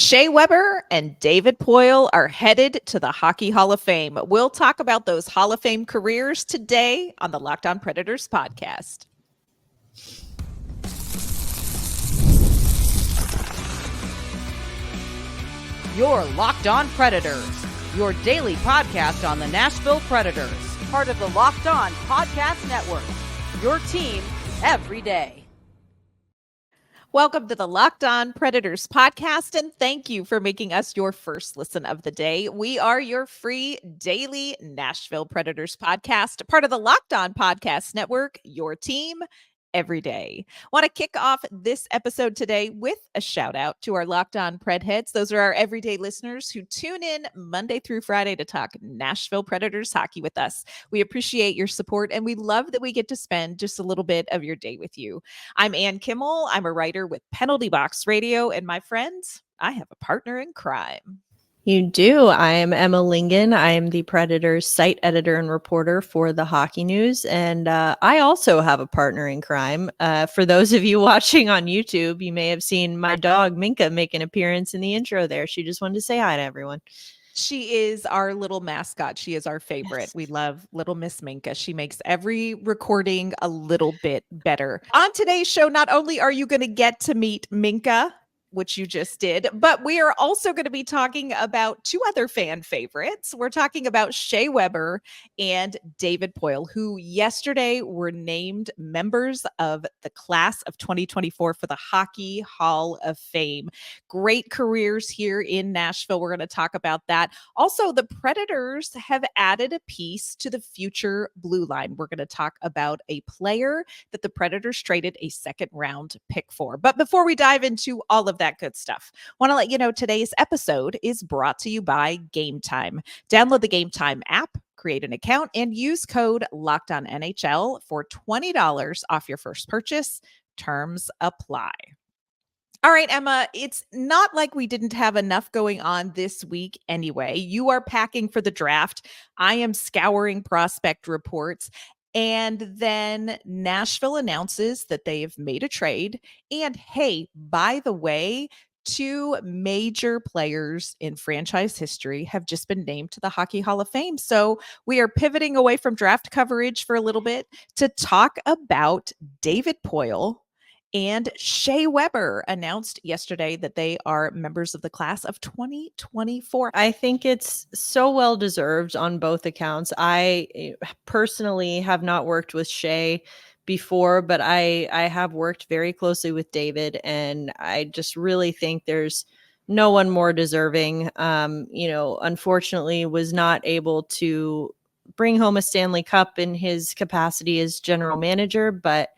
Shea Weber and David Poile are headed to the Hockey Hall of Fame. We'll talk about those Hall of Fame careers today on the Locked On Predators podcast. You're Locked On Predators, your daily podcast on the Nashville Predators, part of the Locked On Podcast Network, your team every day. Welcome to the Locked On Predators podcast, and thank you for making us your first listen of the day. We are your free daily Nashville Predators podcast, part of the Locked On Podcast Network, your team every day. Want to kick off this episode today with a shout out to our Locked On Pred heads. Those are our everyday listeners who tune in Monday through Friday to talk Nashville Predators hockey with us. We appreciate your support, and we love that we get to spend just a little bit of your day with you. I'm Ann Kimmel. I'm a writer with Penalty Box Radio, and my friends, I have a partner in crime. You do. I am Emma Lingen. I am the Predators site editor and reporter for the Hockey News. And I also have a partner in crime. For those of you watching on YouTube, you may have seen my dog, Minka, make an appearance in the intro there. She just wanted to say hi to everyone. She is our little mascot. She is our favorite. Yes. We love little Miss Minka. She makes every recording a little bit better. On today's show, not only are you going to get to meet Minka, which you just did, but we are also going to be talking about two other fan favorites. We're talking about Shea Weber and David Poile, who yesterday were named members of the class of 2024 for the Hockey Hall of Fame. Great careers here in Nashville. We're going to talk about that. Also, the Predators have added a piece to the future blue line. We're going to talk about a player that the Predators traded a second-round pick for. But before we dive into all of that good stuff, want to let you know today's episode is brought to you by GameTime. Download the GameTime app, create an account, and use code LOCKEDONNHL for $20 off your first purchase. Terms apply. All right, Emma, it's not like we didn't have enough going on this week anyway. You are packing for the draft. I am scouring prospect reports. And then Nashville announces that they have made a trade. And hey, by the way, two major players in franchise history have just been named to the Hockey Hall of Fame. So we are pivoting away from draft coverage for a little bit to talk about David Poile and Shea Weber. Announced yesterday that they are members of the class of 2024. I think it's so well deserved on both accounts. I personally have not worked with Shea before, but I have worked very closely with David, and I just really think there's no one more deserving. Unfortunately was not able to bring home a Stanley Cup in his capacity as general manager, but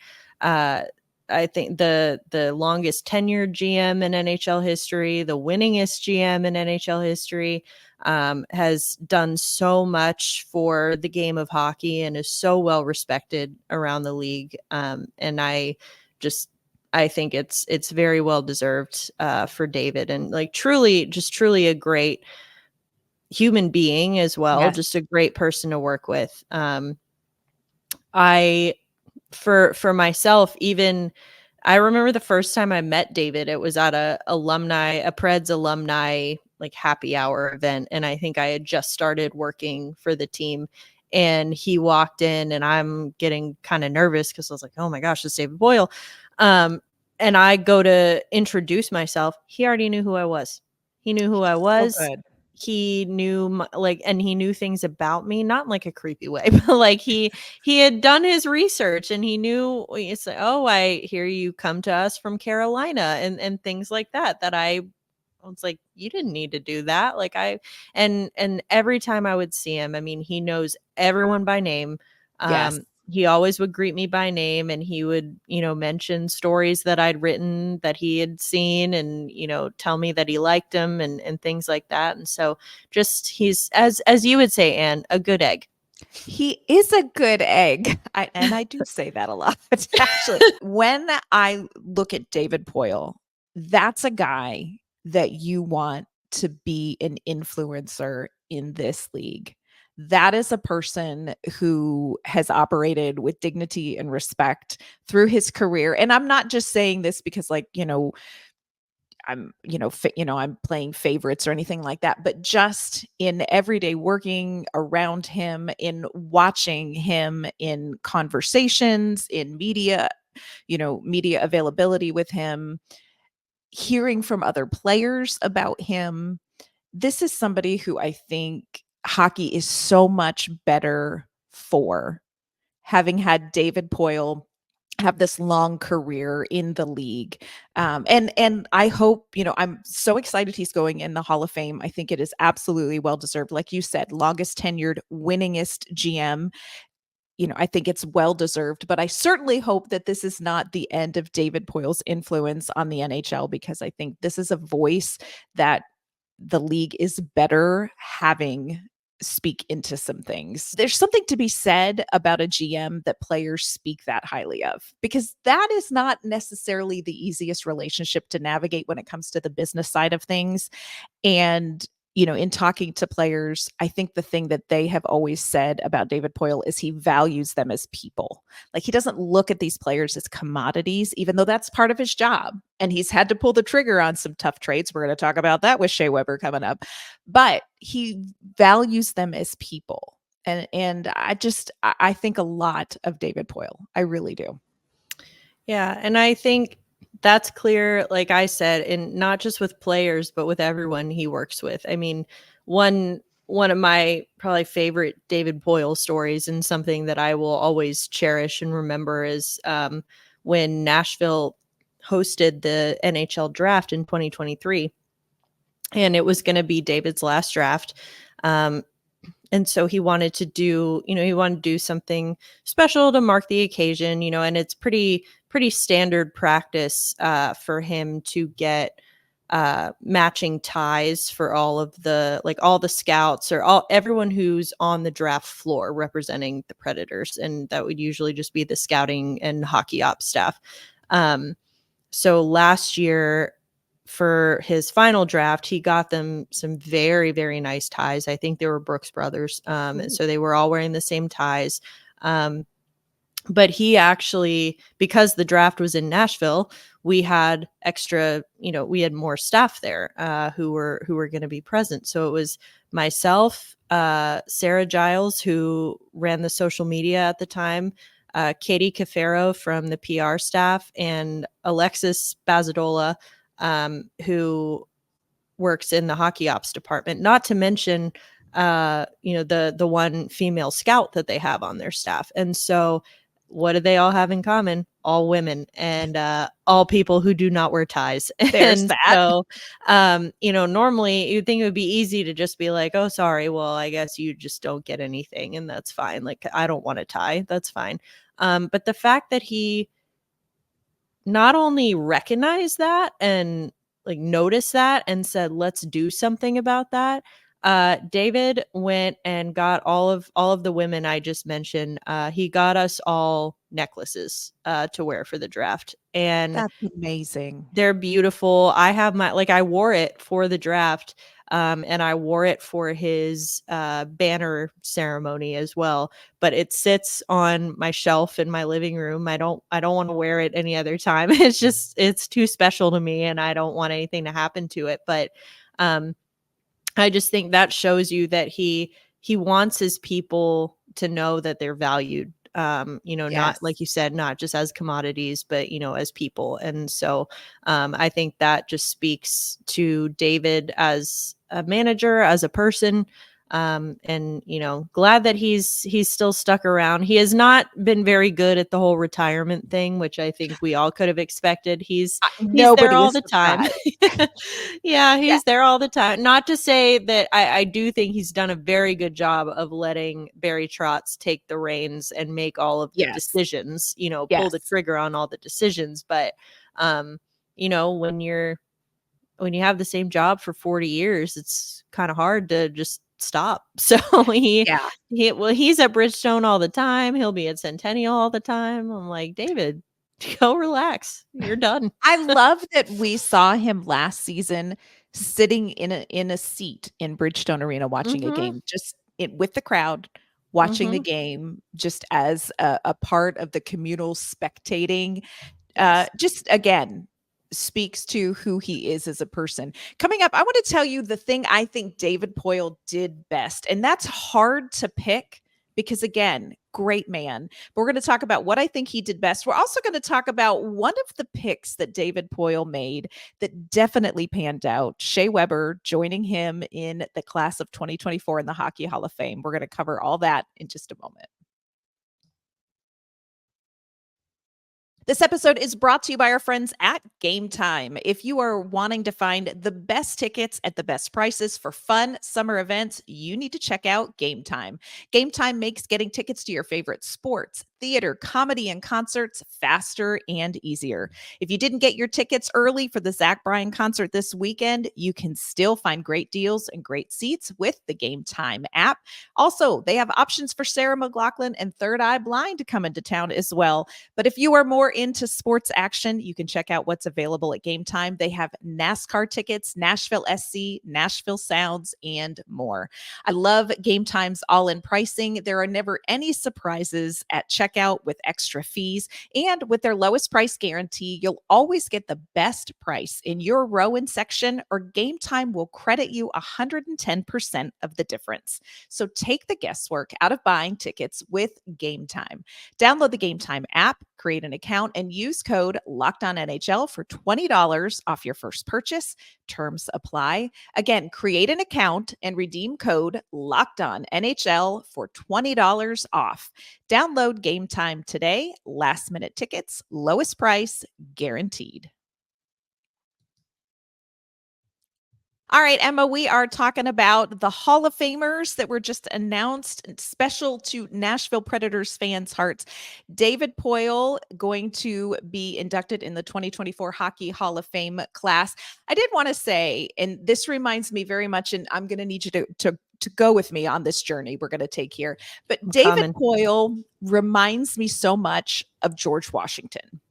I think the longest tenured GM in NHL history, the winningest GM in NHL history, has done so much for the game of hockey and is so well respected around the league. And I think it's very well deserved for David, and truly a great human being as well. Yes. Just a great person to work with. For myself, even I remember the first time I met David, it was at a Preds alumni happy hour event. And I think I had just started working for the team, and he walked in, and I'm getting kind of nervous because I was like, oh my gosh, it's David Poile. And I go to introduce myself. He already knew who I was. He knew who I was. So he knew and he knew things about me, not in a creepy way, but he had done his research, and he knew, it's like, oh, I hear you come to us from Carolina and things like that I was like, you didn't need to do that. And every time I would see him, I mean, he knows everyone by name. Yes. He always would greet me by name, and he would, mention stories that I'd written that he had seen, and, tell me that he liked them and things like that. And so just, he's, as you would say, Anne, a good egg. He is a good egg. I do say that a lot. Actually, when I look at David Poile, that's a guy that you want to be an influencer in this league. That is a person who has operated with dignity and respect through his career. And I'm not just saying this because I'm, I'm playing favorites or anything like that, but just in everyday working around him, in watching him in conversations, in media, media availability with him, hearing from other players about him. This is somebody who I think hockey is so much better for, having had David Poile have this long career in the league. And I hope, I'm so excited he's going in the Hall of Fame. I think it is absolutely well deserved. Like you said, longest tenured, winningest GM. I think it's well deserved, but I certainly hope that this is not the end of David Poile's influence on the NHL, because I think this is a voice that the league is better having speak into some things. There's something to be said about a GM that players speak that highly of, because that is not necessarily the easiest relationship to navigate when it comes to the business side of things. And in talking to players, I think the thing that they have always said about David Poile is he values them as people. Like, he doesn't look at these players as commodities, even though that's part of his job. And he's had to pull the trigger on some tough trades. We're going to talk about that with Shea Weber coming up. But he values them as people. And I think a lot of David Poile. I really do. Yeah. And I think that's clear, like I said, and not just with players, but with everyone he works with. I mean, one of my probably favorite David Poile stories, and something that I will always cherish and remember, is when Nashville hosted the NHL draft in 2023. And it was going to be David's last draft. And so he wanted to do something special to mark the occasion, and it's pretty standard practice for him to get matching ties for all the scouts, or everyone who's on the draft floor representing the Predators. And that would usually just be the scouting and hockey ops staff. So last year, for his final draft, he got them some very, very nice ties. I think they were Brooks Brothers. And so they were all wearing the same ties. But he actually, because the draft was in Nashville, we had extra, we had more staff there who were going to be present. So it was myself, Sarah Giles, who ran the social media at the time, Katie Cafaro from the PR staff, and Alexis Bazadola, who works in the hockey ops department, not to mention, the one female scout that they have on their staff. And so what do they all have in common? All women, and all people who do not wear ties. There's and that. So, normally you'd think it would be easy to just be like, oh, sorry, well, I guess you just don't get anything, and that's fine. Like, I don't want a tie. That's fine. But the fact that he not only recognized that and like noticed that and said, let's do something about that. David went and got all of the women I just mentioned. He got us all necklaces to wear for the draft. And That's amazing. they're beautiful. I have I wore it for the draft. And I wore it for his banner ceremony as well. But it sits on my shelf in my living room. I don't want to wear it any other time. It's too special to me, and I don't want anything to happen to it. But I just think that shows you that he wants his people to know that they're valued. Yes. Not, like you said, not just as commodities, but, as people. And so I think that just speaks to David as a manager, as a person. And, glad that he's still stuck around. He has not been very good at the whole retirement thing, which I think we all could have expected. He's there all the time. Yeah, he's there all the time. Not to say that I do think he's done a very good job of letting Barry Trotz take the reins and make all of the decisions, pull the trigger on all the decisions. But, when you have the same job for 40 years, it's kind of hard to just stop. So he's at Bridgestone all the time. He'll be at Centennial all the time. I'm like, David, go relax. You're done. I love that we saw him last season sitting in a seat in Bridgestone Arena watching a game, just with the crowd, watching the game, just as a part of the communal spectating. Just again, speaks to who he is as a person. Coming up, I want to tell you the thing I think David Poile did best. And that's hard to pick because, again, great man. But we're going to talk about what I think he did best. We're also going to talk about one of the picks that David Poile made that definitely panned out. Shea Weber joining him in the class of 2024 in the Hockey Hall of Fame. We're going to cover all that in just a moment. This episode is brought to you by our friends at GameTime. If you are wanting to find the best tickets at the best prices for fun summer events, you need to check out GameTime. GameTime makes getting tickets to your favorite sports, theater, comedy, and concerts faster and easier. If you didn't get your tickets early for the Zach Bryan concert this weekend, you can still find great deals and great seats with the GameTime app. Also, they have options for Sarah McLachlan and Third Eye Blind to come into town as well. But if you are more into sports action, you can check out what's available at GameTime. They have NASCAR tickets, Nashville SC, Nashville Sounds, and more. I love GameTime's all-in pricing. There are never any surprises at checkout with extra fees. And with their lowest price guarantee, you'll always get the best price in your row and section, or GameTime will credit you 110% of the difference. So take the guesswork out of buying tickets with GameTime. Download the GameTime app, create an account, and use code LOCKEDONNHL for $20 off your first purchase. Terms apply. Again, create an account and redeem code LOCKEDONNHL for $20 off. Download GameTime today. Last minute tickets, lowest price guaranteed. All right, Emma, we are talking about the Hall of Famers that were just announced, special to Nashville Predators fans' hearts. David Poile going to be inducted in the 2024 Hockey Hall of Fame class. I did want to say, and this reminds me very much, and I'm going to need you to go with me on this journey we're going to take here. But David Poile reminds me so much of George Washington.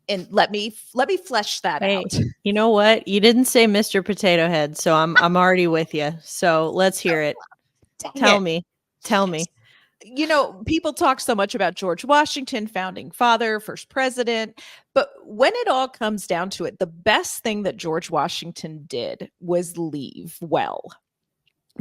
And let me flesh that out. You know what? You didn't say Mr. Potato Head, so I'm already with you. So let's hear it. Tell me. You know, people talk so much about George Washington, founding father, first president, but when it all comes down to it, the best thing that George Washington did was leave well.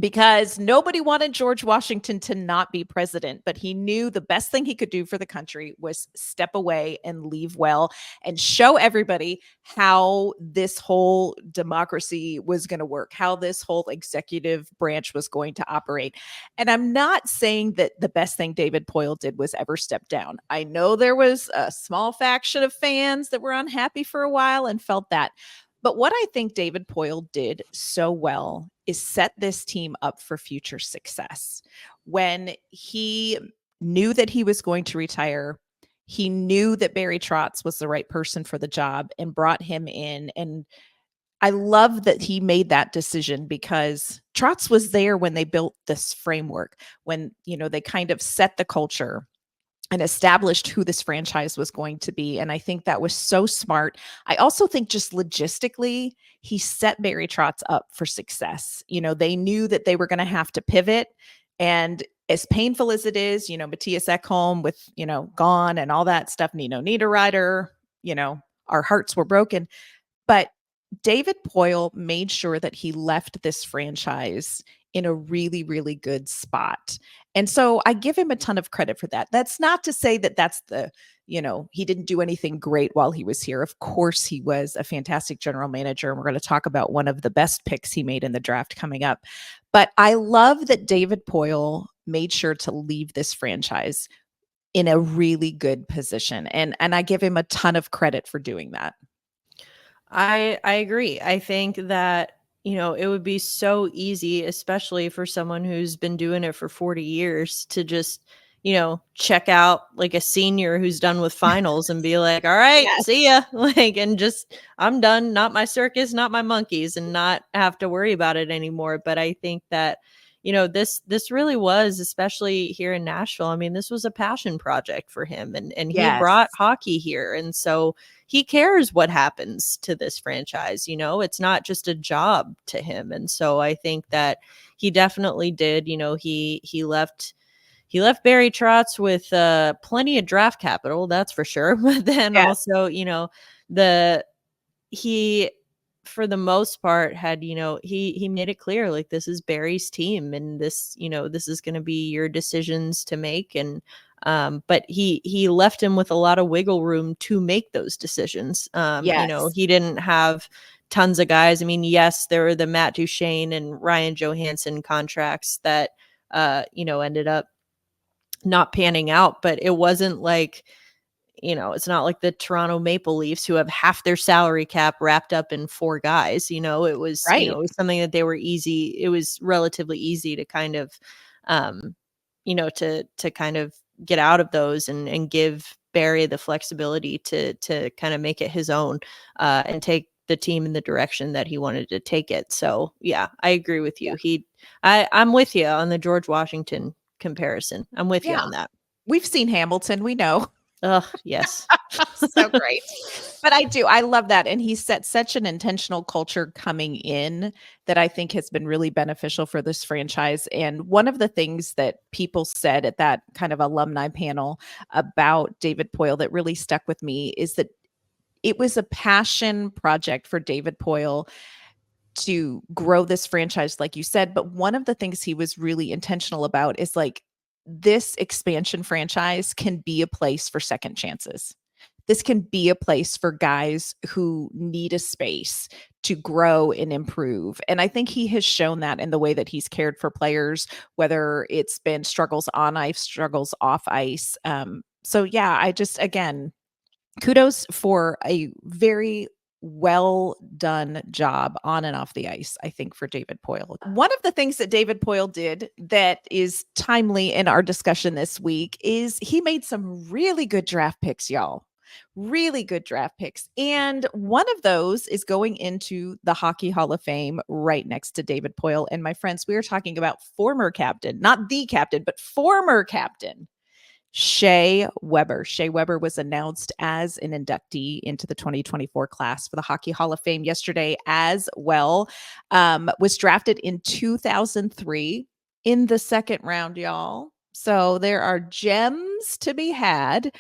Because nobody wanted George Washington to not be president, but he knew the best thing he could do for the country was step away and leave well and show everybody how this whole democracy was going to work, how this whole executive branch was going to operate. And I'm not saying that the best thing David Poile did was ever step down. I know there was a small faction of fans that were unhappy for a while and felt that. But what I think David Poile did so well is set this team up for future success. When he knew that he was going to retire, he knew that Barry Trotz was the right person for the job and brought him in. And I love that he made that decision because Trotz was there when they built this framework, when, you know, they kind of set the culture and established who this franchise was going to be. And I think that was so smart. I also think just logistically, he set Barry Trotz up for success. You know, they knew that they were going to have to pivot. And as painful as it is, you know, Matthias Ekholm with, you know, gone and all that stuff, Nino Niederreiter, you know, our hearts were broken. But David Poile made sure that he left this franchise in a really, really good spot. And so I give him a ton of credit for that. That's not to say that that's the, you know, he didn't do anything great while he was here. Of course, he was a fantastic general manager. And we're going to talk about one of the best picks he made in the draft coming up. But I love that David Poile made sure to leave this franchise in a really good position. And I give him a ton of credit for doing that. I agree. I think that, you know, it would be so easy, especially for someone who's been doing it for 40 years to just, you know, check out like a senior who's done with finals and be like, all right, yes, see ya. Like, and just, I'm done. Not my circus, not my monkeys, and not have to worry about it anymore. But I think that, you know, this really was, especially here in Nashville. I mean, this was a passion project for him, and he brought hockey here. And so he cares what happens to this franchise. You know, it's not just a job to him. And so I think that he definitely did. You know, he left Barry Trotz with plenty of draft capital, that's for sure. But then also, you know, he, for the most part, had, he made it clear, like, this is Barry's team, and this, this is going to be your decisions to make. And but he left him with a lot of wiggle room to make those decisions. Yes. He didn't have tons of guys. I mean, yes, there were the Matt Duchene and Ryan Johansson contracts that ended up not panning out, but it wasn't like, it's not like the Toronto Maple Leafs, who have half their salary cap wrapped up in 4 guys. It was, Right. it was something that it was relatively easy to kind of, to kind of get out of those and give Barry the flexibility to kind of make it his own, and take the team in the direction that he wanted to take it. So yeah, I agree with you. I'm with you on the George Washington comparison. I'm with you on that. We've seen Hamilton. We know. Oh, yes. So great. But I love that. And he set such an intentional culture coming in that I think has been really beneficial for this franchise. And one of the things that people said at that kind of alumni panel about David Poile that really stuck with me is that it was a passion project for David Poile to grow this franchise, like you said. But one of the things he was really intentional about is like, this expansion franchise can be a place for second chances. This can be a place for guys who need a space to grow and improve. And I think he has shown that in the way that he's cared for players, whether it's been struggles on ice, struggles off ice. So yeah, again, kudos for a very well done job on and off the ice, I think, for David Poile. One of the things that David Poile did that is timely in our discussion this week is he made some really good draft picks, y'all. Really good draft picks. And one of those is going into the Hockey Hall of Fame right next to David Poile. And my friends, we are talking about former captain, not the captain, but former captain, Shea Weber. Shea Weber was announced as an inductee into the 2024 class for the Hockey Hall of Fame yesterday as well. Was drafted in 2003 in the second round, y'all. So there are gems to be had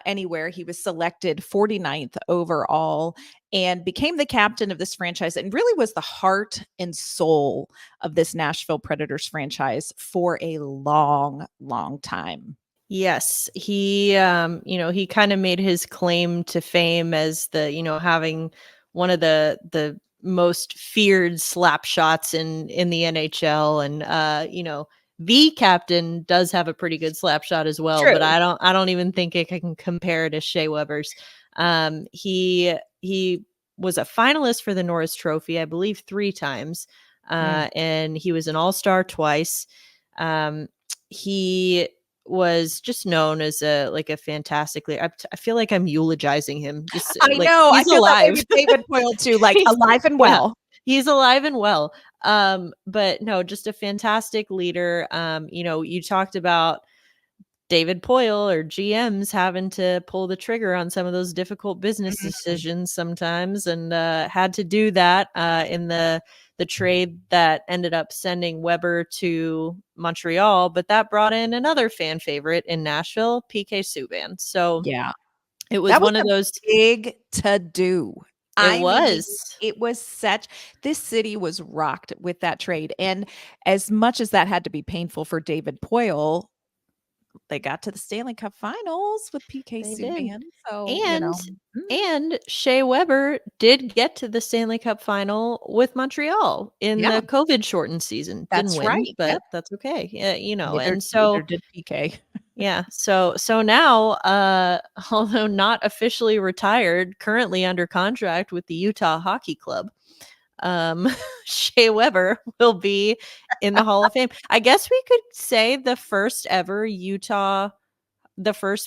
anywhere. He was selected 49th overall and became the captain of this franchise and really was the heart and soul of this Nashville Predators franchise for a long, long time. Yes, he he kind of made his claim to fame as the, having one of the most feared slap shots in the NHL. And the captain does have a pretty good slap shot as well. True. But I don't even think it can compare to Shea Weber's. He was a finalist for the Norris Trophy, I believe 3 times. And he was an all-star twice. He was just known as a fantastically, I feel like I'm eulogizing him. Just I know, he's I feel alive. that way with David Poile too, like alive and well. Yeah, he's alive and well. But no, just a fantastic leader. You talked about David Poile or GMs having to pull the trigger on some of those difficult business decisions sometimes, and had to do that in the trade that ended up sending Weber to Montreal, but that brought in another fan favorite in Nashville, PK Subban. So yeah, it was one of those big to do. It was this city was rocked with that trade. And as much as that had to be painful for David Poile, they got to the Stanley Cup Finals with PK Subban. So, and Shea Weber did get to the Stanley Cup Final with Montreal in the COVID shortened season. That's Didn't win, right. but that's okay. Yeah, neither did PK. Yeah. So now, although not officially retired, currently under contract with the Utah Hockey Club, Shea Weber will be in the Hall of Fame. I guess we could say the first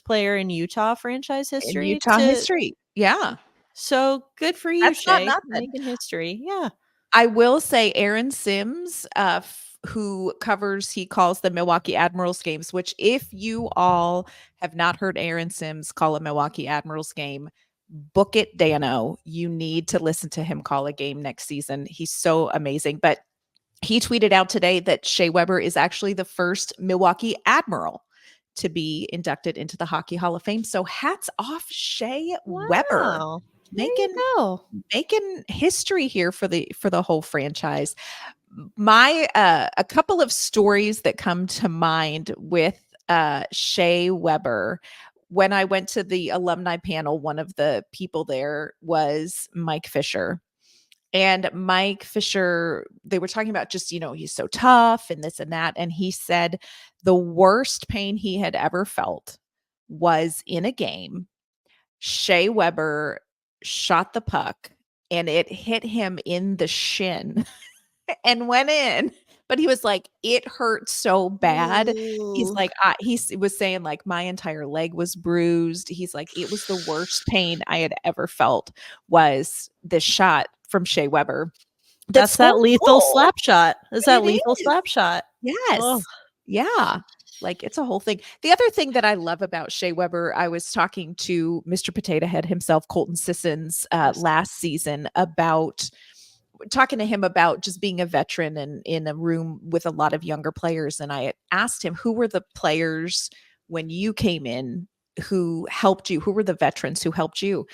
player in Utah franchise history. History. Yeah. So good for you, That's Shea. not Making history. Yeah. I will say Aaron Sims, who he calls the Milwaukee Admirals games, which if you all have not heard Aaron Sims call a Milwaukee Admirals game, book it, Dano. You need to listen to him call a game next season. He's so amazing. But he tweeted out today that Shea Weber is actually the first Milwaukee Admiral to be inducted into the Hockey Hall of Fame. So hats off, Shea Weber. making history here for the whole franchise. My a couple of stories that come to mind with Shea Weber. When I went to the alumni panel, one of the people there was Mike Fisher. And Mike Fisher, they were talking about just, he's so tough and this and that. And he said the worst pain he had ever felt was in a game. Shea Weber shot the puck and it hit him in the shin and went in. But he was like, it hurt so bad. He's Ooh. like, he was saying like my entire leg was bruised. He's like, it was the worst pain I had ever felt was this shot from Shea Weber. That's that lethal slap shot. Is that It lethal is. slap shot? Yes. Oh. Yeah. Like it's a whole thing. The other thing that I love about Shea Weber, I was talking to Mr. Potato Head himself, Colton Sissons, last season talking to him about just being a veteran and in a room with a lot of younger players. And I asked him, who were the players when you came in who helped you? Who were the veterans who helped you?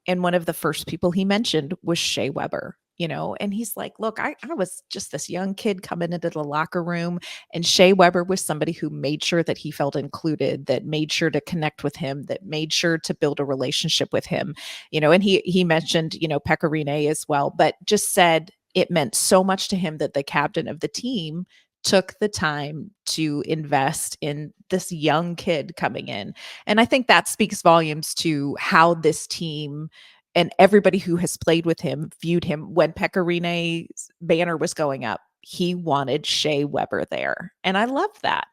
And one of the first people he mentioned was Shea Weber, and he's like, look, I was just this young kid coming into the locker room, and Shea Weber was somebody who made sure that he felt included, that made sure to connect with him, that made sure to build a relationship with him, and he mentioned, Pecorine as well, but just said it meant so much to him that the captain of the team took the time to invest in this young kid coming in. And I think that speaks volumes to how this team and everybody who has played with him viewed him. When Pecorine's banner was going up, he wanted Shea Weber there. And I love that.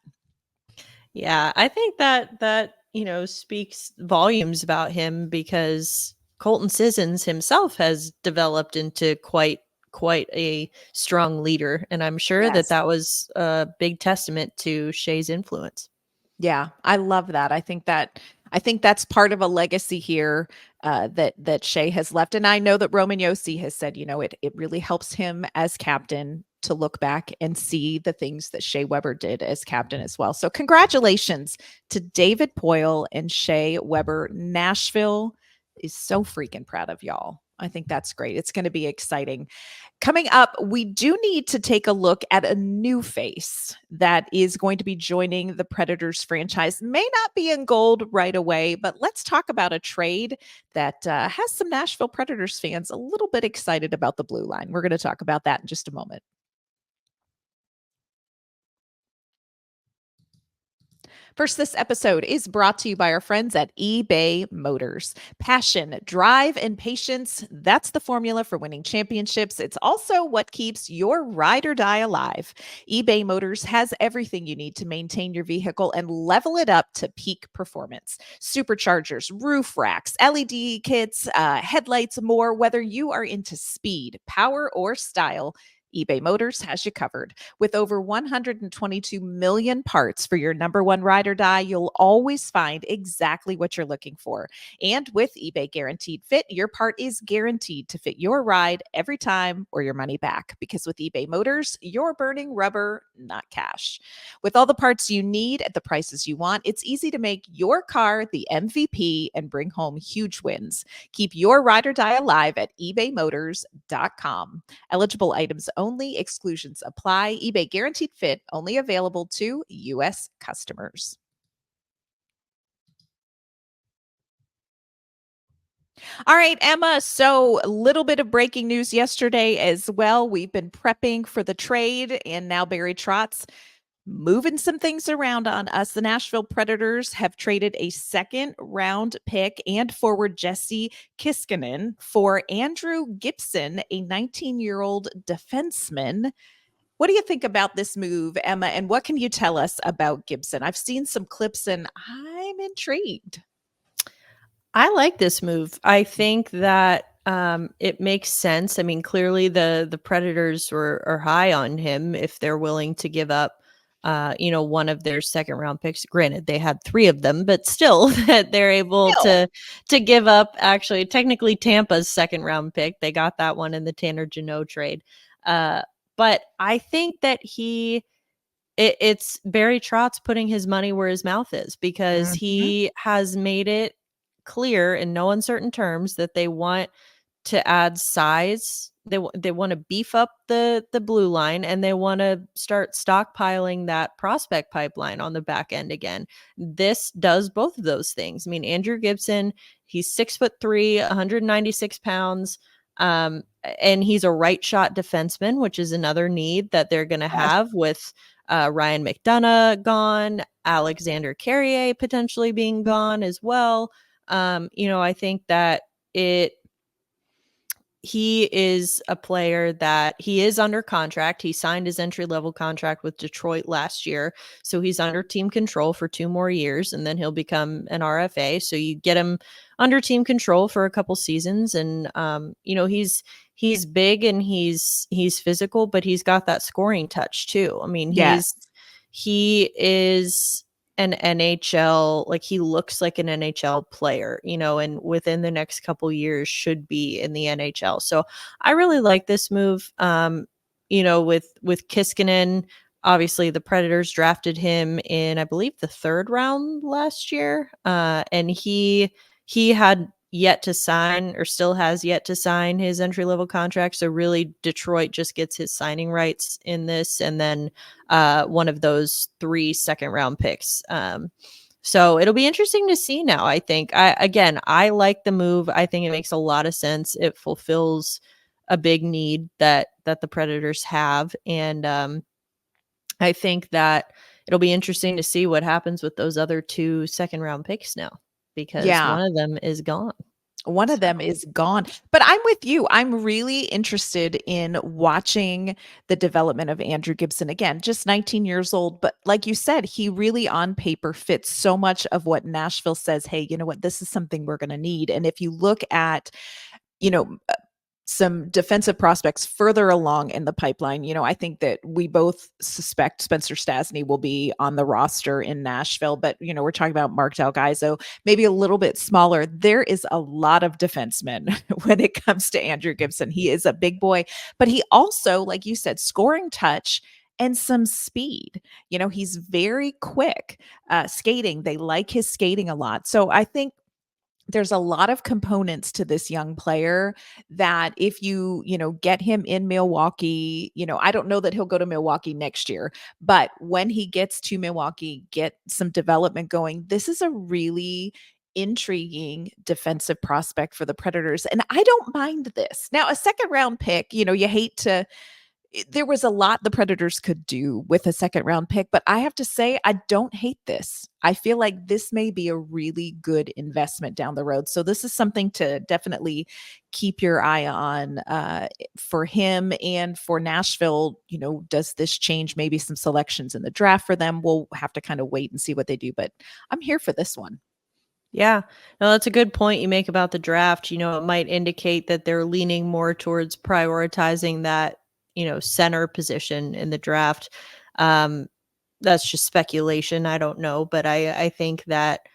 Yeah, I think that speaks volumes about him, because Colton Sissons himself has developed into quite a strong leader, and I'm sure that was a big testament to Shea's influence. Yeah, I love that. I think that's part of a legacy here that Shea has left. And I know that Roman Josi has said, it really helps him as captain to look back and see the things that Shea Weber did as captain as well. So congratulations to David Poile and Shea Weber. Nashville is so freaking proud of y'all. I think that's great. It's going to be exciting. Coming up, we do need to take a look at a new face that is going to be joining the Predators franchise. May not be in gold right away, but let's talk about a trade that has some Nashville Predators fans a little bit excited about the blue line. We're going to talk about that in just a moment. First, this episode is brought to you by our friends at eBay Motors. Passion, drive, and patience, that's the formula for winning championships. It's also what keeps your ride or die alive. eBay Motors has everything you need to maintain your vehicle and level it up to peak performance. Superchargers, roof racks, LED kits, headlights, more. Whether you are into speed, power, or style, eBay Motors has you covered. With over 122 million parts for your number one ride or die, you'll always find exactly what you're looking for. And with eBay Guaranteed Fit, your part is guaranteed to fit your ride every time or your money back. Because with eBay Motors, you're burning rubber, not cash. With all the parts you need at the prices you want, it's easy to make your car the MVP and bring home huge wins. Keep your ride or die alive at ebaymotors.com. Eligible items only. Exclusions apply. eBay Guaranteed Fit only available to U.S. customers. All right, Emma. So a little bit of breaking news yesterday as well. We've been prepping for the trade, and now Barry Trotz moving some things around on us. The Nashville Predators have traded a second-round pick and forward Jesse Kiskinen for Andrew Gibson, a 19-year-old defenseman. What do you think about this move, Emma? And what can you tell us about Gibson? I've seen some clips and I'm intrigued. I like this move. I think that it makes sense. I mean, clearly the Predators are high on him if they're willing to give up, one of their second round picks. Granted, they had 3 of them, but still that they're able to give up actually technically Tampa's second round pick. They got that one in the Tanner Jeannot trade. But I think that it's Barry Trotz putting his money where his mouth is, because he has made it clear in no uncertain terms that they want to add size. They want to beef up the blue line, and they want to start stockpiling that prospect pipeline on the back end again. This does both of those things. I mean, Andrew Gibson, he's 6'3", 196 pounds. And he's a right shot defenseman, which is another need that they're going to have with Ryan McDonough gone, Alexander Carrier potentially being gone as well. I think that he is a player that he is under contract. He signed his entry-level contract with Detroit last year. So he's under team control for 2 more years, and then he'll become an RFA. So you get him under team control for a couple seasons. And, he's big and he's physical, but he's got that scoring touch too. I mean, he is an NHL, like he looks like an NHL player, and within the next couple years should be in the NHL. So I really like this move. With Kiskinen, obviously the Predators drafted him in, I believe, the 3rd round last year. And he had yet to sign, or still has yet to sign, his entry-level contract. So really Detroit just gets his signing rights in this, and then one of those 3 second-round picks. So it'll be interesting to see now, I think. I like the move. I think it makes a lot of sense. It fulfills a big need that the Predators have. And I think that it'll be interesting to see what happens with those other 2 second-round picks now, because one of them is gone. One of them is gone. But I'm with you. I'm really interested in watching the development of Andrew Gibson. Again, just 19 years old. But like you said, he really on paper fits so much of what Nashville says, hey, you know what, this is something we're going to need. And if you look at, some defensive prospects further along in the pipeline, I think that we both suspect Spencer Stastny will be on the roster in Nashville, but we're talking about Mark Delgaizo, maybe a little bit smaller. There is a lot of defensemen when it comes to Andrew Gibson. He is a big boy, but he also, like you said, scoring touch and some speed. He's very quick skating. They like his skating a lot. So I think there's a lot of components to this young player that if you get him in Milwaukee, I don't know that he'll go to Milwaukee next year, but when he gets to Milwaukee, get some development going, this is a really intriguing defensive prospect for the Predators. And I don't mind this. Now, a 2nd-round pick, you hate to, there was a lot the Predators could do with a 2nd-round pick, but I have to say, I don't hate this. I feel like this may be a really good investment down the road. So this is something to definitely keep your eye on for him and for Nashville. Does this change maybe some selections in the draft for them? We'll have to kind of wait and see what they do, but I'm here for this one. Yeah, no, that's a good point you make about the draft. It might indicate that they're leaning more towards prioritizing that center position in the draft. That's just speculation. I don't know, but I think that,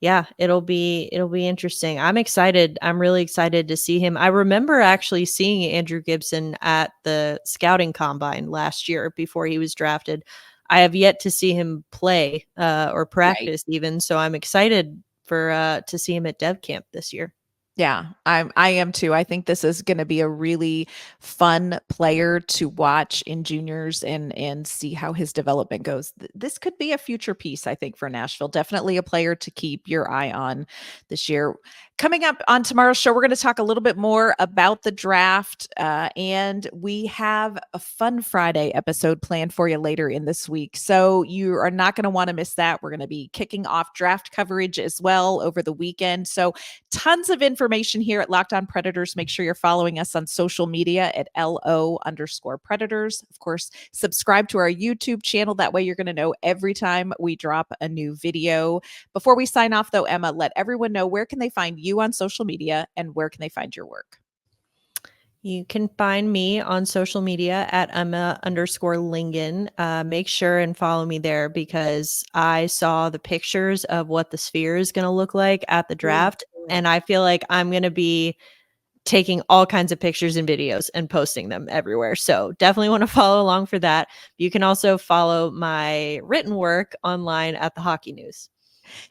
it'll be interesting. I'm excited. I'm really excited to see him. I remember actually seeing Andrew Gibson at the scouting combine last year before he was drafted. I have yet to see him play or practice even. So I'm excited to see him at Dev Camp this year. Yeah, I am too. I think this is going to be a really fun player to watch in juniors and see how his development goes. This could be a future piece, I think, for Nashville. Definitely a player to keep your eye on this year. Coming up on tomorrow's show, we're going to talk a little bit more about the draft, and we have a fun Friday episode planned for you later in this week. So you are not going to want to miss that. We're going to be kicking off draft coverage as well over the weekend. So tons of information here at Locked On Predators. Make sure you're following us on social media at LO_Predators. Of course, subscribe to our YouTube channel. That way you're going to know every time we drop a new video. Before we sign off, though, Emma, let everyone know, where can they find you on social media and where can they find your work? You can find me on social media at Emma_Lingen. Make sure and follow me there, because I saw the pictures of what the sphere is going to look like at the draft. And I feel like I'm going to be taking all kinds of pictures and videos and posting them everywhere. So definitely want to follow along for that. You can also follow my written work online at the Hockey News.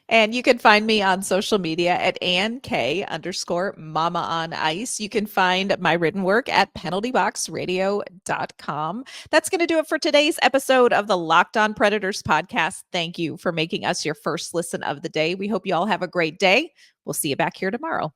And you can find me on social media at AnnK_Mama on Ice. You can find my written work at penaltyboxradio.com. That's going to do it for today's episode of the Locked On Predators podcast. Thank you for making us your first listen of the day. We hope you all have a great day. We'll see you back here tomorrow.